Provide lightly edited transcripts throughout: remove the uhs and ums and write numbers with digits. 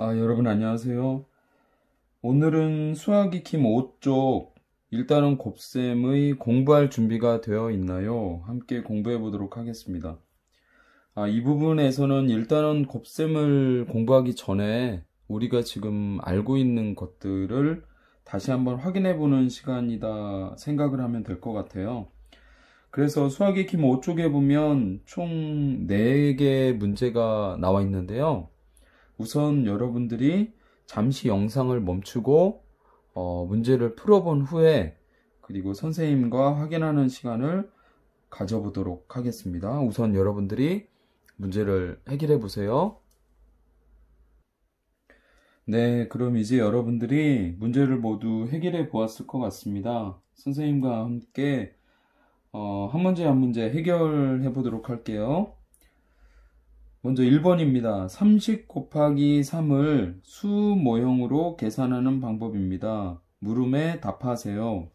여러분 안녕하세요. 오늘은 수학 익힘 5쪽 일단은 곱셈의 공부할 준비가 되어 있나요? 함께 공부해 보도록 하겠습니다. 이 부분에서는 일단은 곱셈을 공부하기 전에 우리가 지금 알고 있는 것들을 다시 한번 확인해 보는 시간이다 생각을 하면 될 것 같아요. 그래서 수학 익힘 5쪽에 보면 총 4개의 문제가 나와 있는데요. 우선 여러분들이 잠시 영상을 멈추고 문제를 풀어본 후에 그리고 선생님과 확인하는 시간을 가져보도록 하겠습니다. 우선 여러분들이 문제를 해결해 보세요. 네, 그럼 이제 여러분들이 문제를 모두 해결해 보았을 것 같습니다. 선생님과 함께 한 문제 한 문제 해결해 보도록 할게요. 먼저 1번입니다. 30 곱하기 3을 수 모형으로 계산하는 방법입니다. 물음에 답하세요.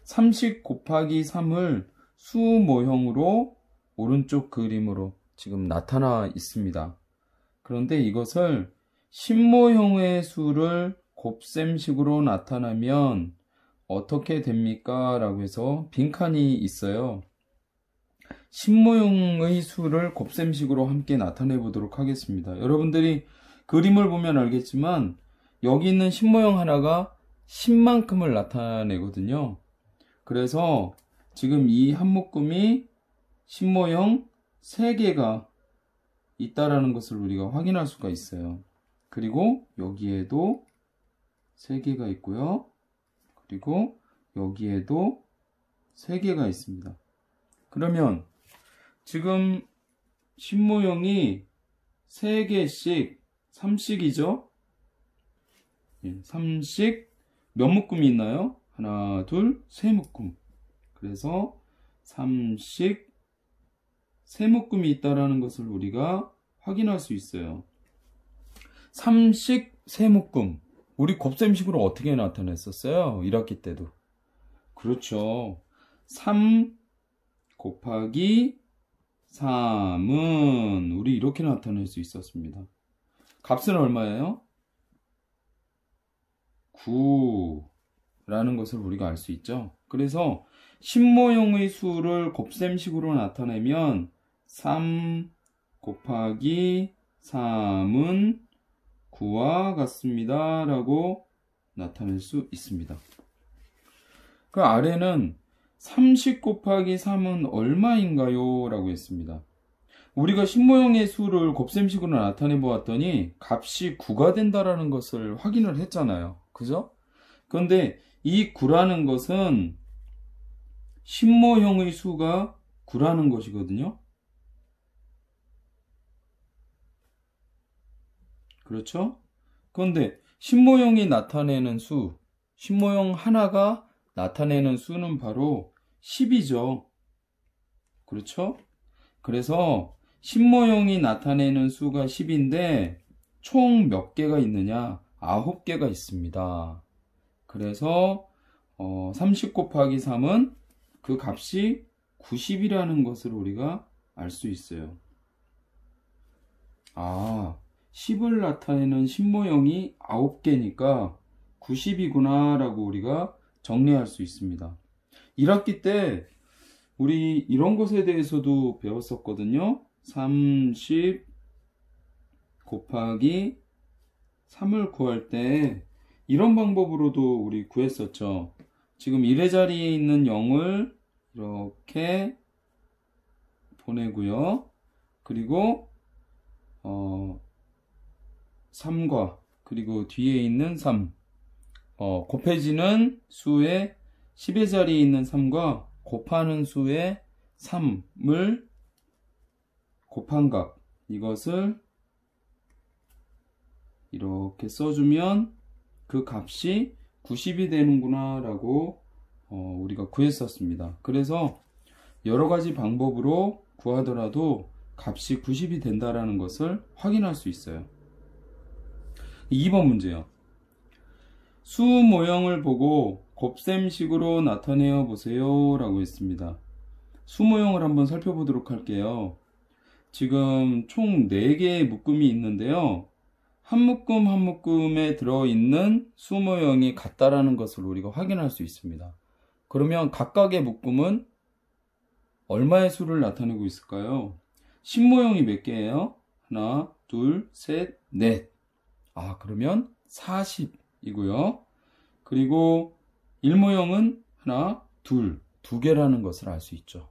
30 곱하기 3을 수 모형으로 오른쪽 그림으로 지금 나타나 있습니다. 그런데 이것을 신모형의 수를 곱셈식으로 나타나면 어떻게 됩니까? 라고 해서 빈칸이 있어요. 신모형의 수를 곱셈식으로 함께 나타내 보도록 하겠습니다. 여러분들이 그림을 보면 알겠지만 여기 있는 신모형 하나가 10만큼을 나타내거든요. 그래서 지금 이 한 묶음이 신모형 3개가 있다라는 것을 우리가 확인할 수가 있어요. 그리고 여기에도 3개가 있고요. 그리고 여기에도 3개가 있습니다. 그러면 지금 신모형이 3개씩 3씩이죠? 3씩 몇 묶음이 있나요? 하나, 둘, 3묶음. 그래서 3씩 3묶음이 있다라는 것을 우리가 확인할 수 있어요. 3씩 3묶음. 우리 곱셈식으로 어떻게 나타냈었어요? 1학기 때도. 그렇죠. 3 곱하기 3은 우리 이렇게 나타낼 수 있었습니다. 값은 얼마예요? 9라는 것을 우리가 알 수 있죠. 그래서 신모형의 수를 곱셈식으로 나타내면 3 곱하기 3은 9와 같습니다 라고 나타낼 수 있습니다. 그 아래는 30 곱하기 3은 얼마인가요? 라고 했습니다. 우리가 신모형의 수를 곱셈식으로 나타내 보았더니 값이 9가 된다라는 것을 확인을 했잖아요. 그죠? 그런데 이 9라는 것은 신모형의 수가 9라는 것이거든요. 그렇죠? 그런데 신모형이 나타내는 수, 신모형 하나가 나타내는 수는 바로 10이죠. 그렇죠? 그래서 신모형이 나타내는 수가 10인데 총 몇 개가 있느냐? 9개가 있습니다. 그래서 30 곱하기 3은 그 값이 90이라는 것을 우리가 알 수 있어요. 10을 나타내는 신모형이 9개니까 90이구나 라고 우리가 정리할 수 있습니다. 1학기 때 우리 이런 것에 대해서도 배웠었거든요. 30 곱하기 3을 구할 때 이런 방법으로도 우리 구했었죠. 지금 1의 자리에 있는 0을 이렇게 보내고요. 그리고 3과 그리고 뒤에 있는 3 곱해지는 수의 10의 자리에 있는 3과 곱하는 수의 3을 곱한 값 이것을 이렇게 써주면 그 값이 90이 되는구나 라고 우리가 구했었습니다. 그래서 여러가지 방법으로 구하더라도 값이 90이 된다라는 것을 확인할 수 있어요. 2번 문제요. 수 모형을 보고 곱셈식으로 나타내어 보세요 라고 했습니다. 수 모형을 한번 살펴보도록 할게요. 지금 총 4개의 묶음이 있는데요. 한 묶음 한 묶음에 들어있는 수 모형이 같다라는 것을 우리가 확인할 수 있습니다. 그러면 각각의 묶음은 얼마의 수를 나타내고 있을까요? 10모형이 몇 개예요? 하나, 둘, 셋, 넷. 그러면 40이고요. 그리고 1모형은 하나, 둘, 두 개라는 것을 알 수 있죠.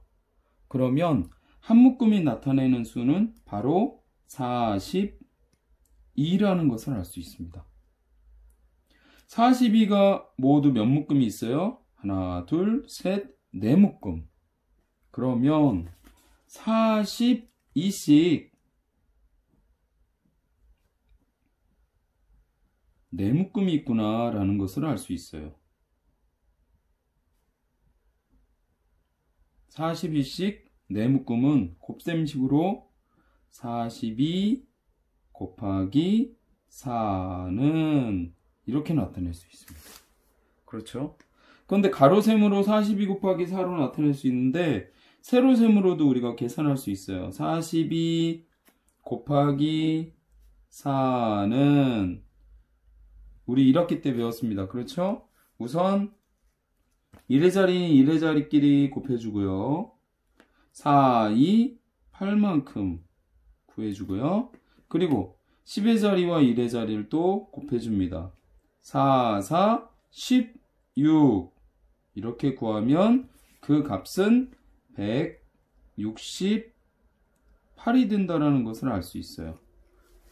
그러면 한 묶음이 나타내는 수는 바로 42라는 것을 알 수 있습니다. 42가 모두 몇 묶음이 있어요? 하나, 둘, 셋, 네 묶음. 그러면 42씩 네 묶음이 있구나 라는 것을 알 수 있어요. 42씩 네 묶음은 곱셈식으로 42 곱하기 4는 이렇게 나타낼 수 있습니다. 그렇죠? 그런데 가로셈으로 42 곱하기 4로 나타낼 수 있는데 세로셈으로도 우리가 계산할 수 있어요. 42 곱하기 4는 우리 1학기 때 배웠습니다. 그렇죠? 우선 1의 자리는 1의 자리끼리 곱해주고요. 4, 2, 8만큼 구해주고요. 그리고 10의 자리와 1의 자리를 또 곱해줍니다. 4, 4, 16 이렇게 구하면 그 값은 168이 된다는 것을 알 수 있어요.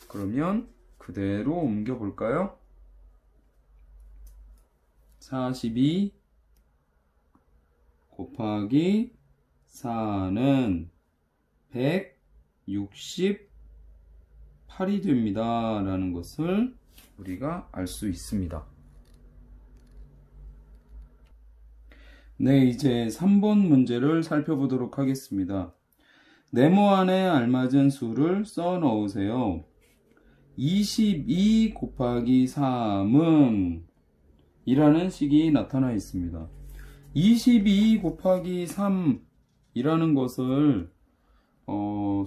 그러면 그대로 옮겨 볼까요? 42 곱하기 4는 168이 됩니다 라는 것을 우리가 알 수 있습니다. 네, 이제 3번 문제를 살펴보도록 하겠습니다. 네모 안에 알맞은 수를 써 넣으세요. 22 곱하기 3은 이라는 식이 나타나 있습니다. 22 곱하기 3 이라는 것을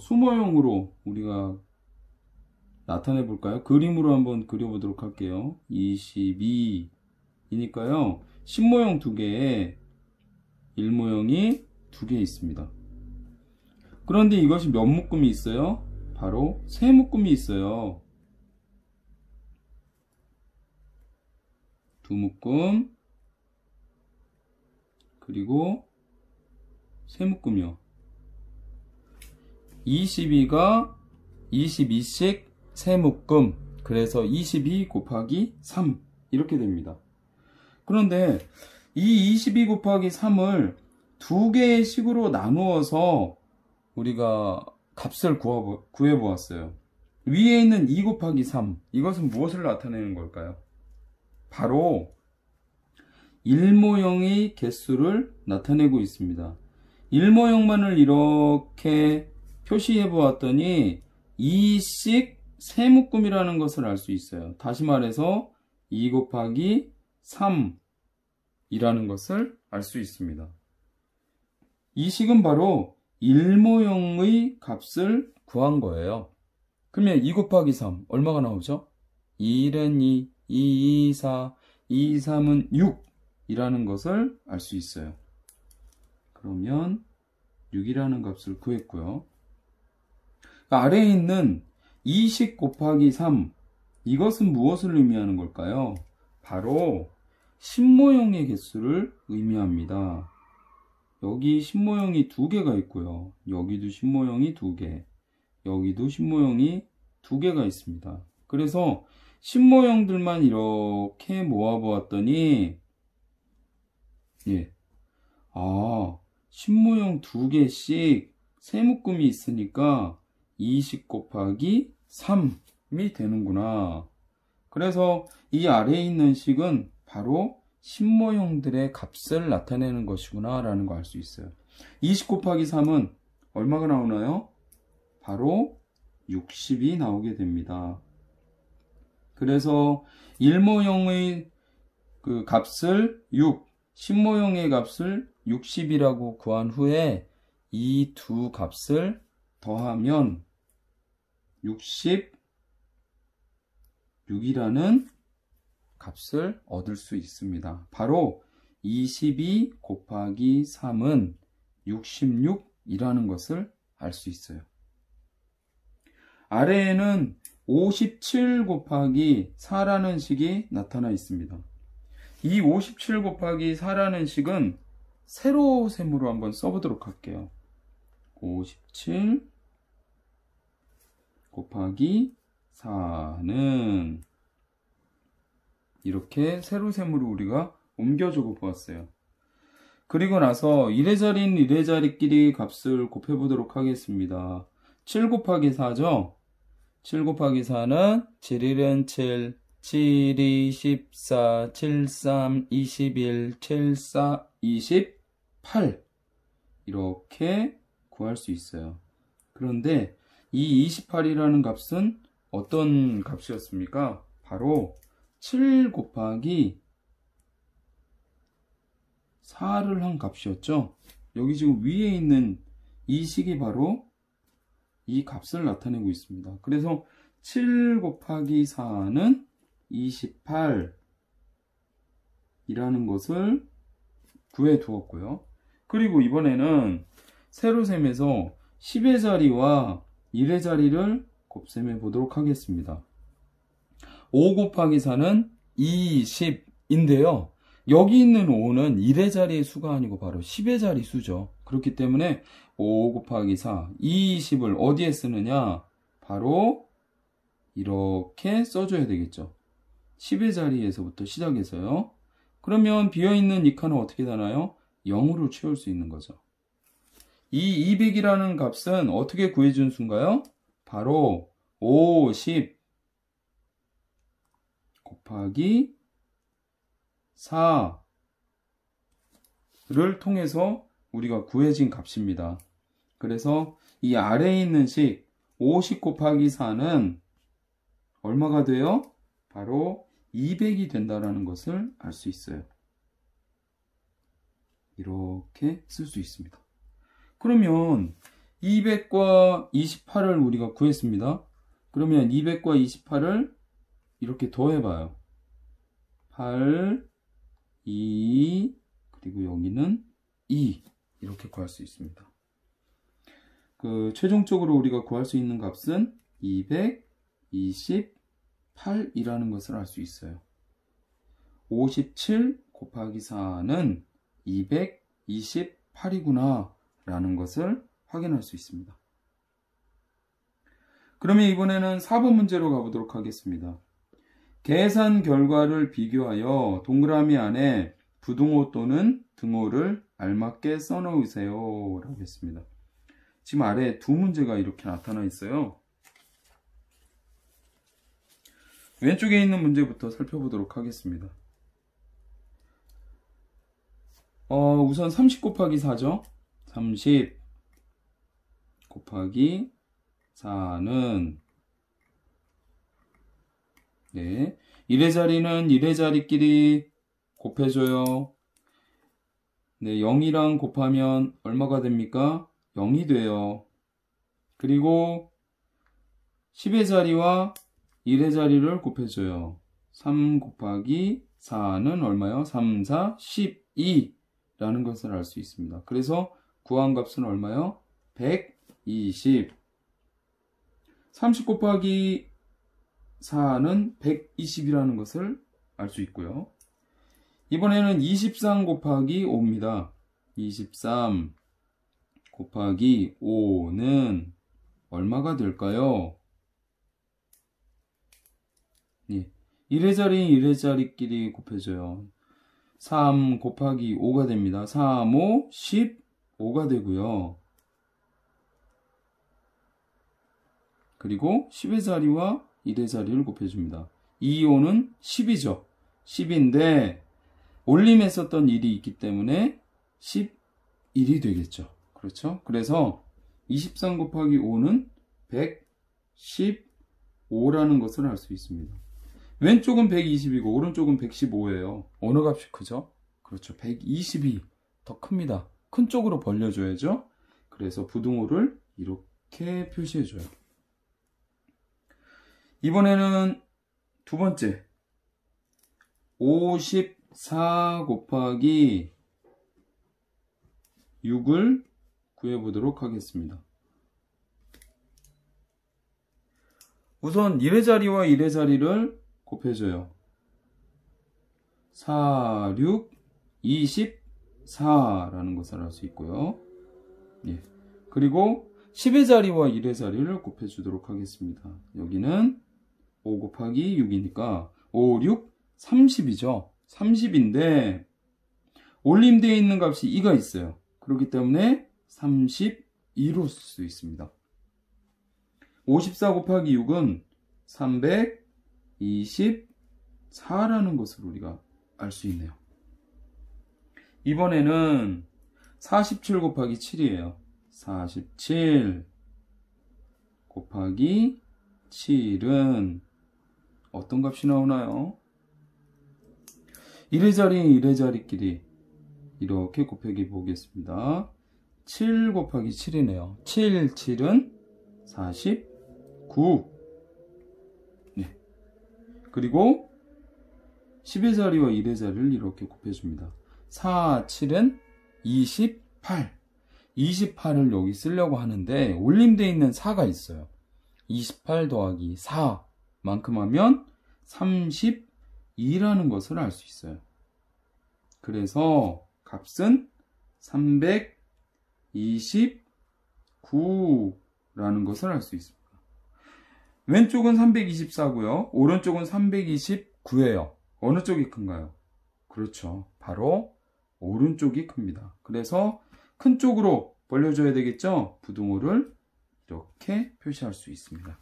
수모형으로 우리가 나타내 볼까요? 그림으로 한번 그려보도록 할게요. 22이니까요. 10모형 2개에 1모형이 2개 있습니다. 그런데 이것이 몇 묶음이 있어요? 바로 3묶음이 있어요. 2묶음 그리고 3묶음이요. 22가 22씩 3묶음 그래서 22 곱하기 3 이렇게 됩니다. 그런데 이 22 곱하기 3을 2개의 식으로 나누어서 우리가 값을 구해 보았어요. 위에 있는 2 곱하기 3 이것은 무엇을 나타내는 걸까요? 바로 1모형의 개수를 나타내고 있습니다. 1모형만을 이렇게 표시해 보았더니 2씩 3묶음이라는 것을 알 수 있어요. 다시 말해서 2 곱하기 3이라는 것을 알 수 있습니다. 이 식은 바로 1모형의 값을 구한 거예요. 그러면 2 곱하기 3 얼마가 나오죠? 1은 2, 2, 4, 2, 3은 6 이라는 것을 알 수 있어요. 그러면 6이라는 값을 구했고요. 아래에 있는 2식 곱하기 3 이것은 무엇을 의미하는 걸까요? 바로 10모형의 개수를 의미합니다. 여기 10모형이 2개가 있고요. 여기도 10모형이 2개, 여기도 10모형이 2개가 있습니다. 그래서 10모형들만 이렇게 모아보았더니 10모형 2개씩 3묶음이 있으니까 2식 곱하기 3이 되는구나. 그래서 이 아래에 있는 식은 바로 10모형들의 값을 나타내는 것이구나 라는 거 알 수 있어요. 20 곱하기 3은 얼마가 나오나요? 바로 60이 나오게 됩니다. 그래서 1모형의 그 값을 6, 10모형의 값을 60이라고 구한 후에 이 두 값을 더하면 60 6이라는 값을 얻을 수 있습니다. 바로 22 곱하기 3은 66이라는 것을 알 수 있어요. 아래에는 57 곱하기 4라는 식이 나타나 있습니다. 이 57 곱하기 4라는 식은 세로셈으로 한번 써보도록 할게요. 57 곱하기 4는 이렇게 세로셈으로 우리가 옮겨 적어 보았어요. 그리고 나서 이래저리인 이래저리끼리 값을 곱해 보도록 하겠습니다. 7 곱하기 4죠? 7 곱하기 4는 7일은 7, 7이 14, 7, 3, 21, 7, 4, 28 이렇게 구할 수 있어요. 그런데 이 28이라는 값은 어떤 값이었습니까? 바로 7 곱하기 4를 한 값이었죠. 여기 지금 위에 있는 이 식이 바로 이 값을 나타내고 있습니다. 그래서 7 곱하기 4는 28 이라는 것을 구해 두었고요. 그리고 이번에는 세로셈에서 10의 자리와 1의 자리를 곱셈해 보도록 하겠습니다. 5 곱하기 4는 20인데요. 여기 있는 5는 1의 자리의 수가 아니고 바로 10의 자리 수죠. 그렇기 때문에 5 곱하기 4, 20을 어디에 쓰느냐? 바로 이렇게 써줘야 되겠죠. 10의 자리에서부터 시작해서요. 그러면 비어있는 이 칸은 어떻게 되나요? 0으로 채울 수 있는 거죠. 이 200이라는 값은 어떻게 구해준 수인가요? 바로 50 곱하기 4를 통해서 우리가 구해진 값입니다. 그래서 이 아래에 있는 식 50 곱하기 4는 얼마가 돼요? 바로 200이 된다는 것을 알 수 있어요. 이렇게 쓸 수 있습니다. 그러면 200과 28을 우리가 구했습니다. 그러면 200과 28을 이렇게 더해봐요. 8, 2, 그리고 여기는 2 이렇게 구할 수 있습니다. 최종적으로 우리가 구할 수 있는 값은 228이라는 것을 알 수 있어요. 57 곱하기 4는 228이구나 라는 것을 확인할 수 있습니다. 그러면 이번에는 4번 문제로 가보도록 하겠습니다. 계산 결과를 비교하여 동그라미 안에 부등호 또는 등호를 알맞게 써놓으세요 라고 했습니다. 지금 아래에 두 문제가 이렇게 나타나 있어요. 왼쪽에 있는 문제부터 살펴보도록 하겠습니다. 우선 30 곱하기 4죠. 30 곱하기 4는 1의 자리는 1의 자리끼리 곱해줘요. 0이랑 곱하면 얼마가 됩니까? 0이 돼요. 그리고 10의 자리와 1의 자리를 곱해줘요. 3 곱하기 4는 얼마요? 3, 4, 12 라는 것을 알 수 있습니다. 그래서 구한 값은 얼마요? 120. 30 곱하기 4는 120이라는 것을 알 수 있고요. 이번에는 23 곱하기 5입니다. 23 곱하기 5는 얼마가 될까요? 1의 자리 1의 자리끼리 곱해줘요. 3 곱하기 5가 됩니다. 3, 5, 15가 되고요. 그리고 10의 자리와 1의 자리를 곱해줍니다. 2, 5는 10이죠. 10인데 올림에 썼던 1이 있기 때문에 11이 되겠죠. 그렇죠? 그래서 23 곱하기 5는 115라는 것을 알 수 있습니다. 왼쪽은 120이고 오른쪽은 115예요. 어느 값이 크죠? 그렇죠. 120이 더 큽니다. 큰 쪽으로 벌려줘야죠. 그래서 부등호를 이렇게 표시해줘요. 이번에는 두 번째, 54 곱하기 6을 구해보도록 하겠습니다. 우선 1의 자리와 1의 자리를 곱해줘요. 4, 6, 24라는 것을 알 수 있고요. 예. 그리고 10의 자리와 1의 자리를 곱해주도록 하겠습니다. 여기는 5 곱하기 6이니까 5, 6, 30이죠. 30인데 올림되어 있는 값이 2가 있어요. 그렇기 때문에 32로 쓸 수 있습니다. 54 곱하기 6은 324라는 것을 우리가 알 수 있네요. 이번에는 47 곱하기 7이에요. 47 곱하기 7은 어떤 값이 나오나요? 1의 자리, 1의 자리끼리 이렇게 곱하기 보겠습니다. 7 곱하기 7이네요. 7, 7은 49. 네. 그리고 10의 자리와 1의 자리를 이렇게 곱해줍니다. 4, 7은 28. 28을 여기 쓰려고 하는데 올림되어 있는 4가 있어요. 28 더하기 4만큼 하면 32라는 것을 알 수 있어요. 그래서 값은 329라는 것을 알 수 있습니다. 왼쪽은 324고요. 오른쪽은 329예요. 어느 쪽이 큰가요? 그렇죠. 바로 오른쪽이 큽니다. 그래서 큰 쪽으로 벌려줘야 되겠죠? 부등호를 이렇게 표시할 수 있습니다.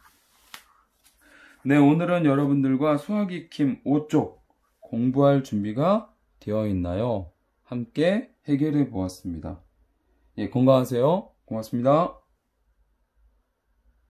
네, 오늘은 여러분들과 수학 익힘 5쪽 공부할 준비가 되어 있나요? 함께 해결해 보았습니다. 예, 건강하세요. 고맙습니다.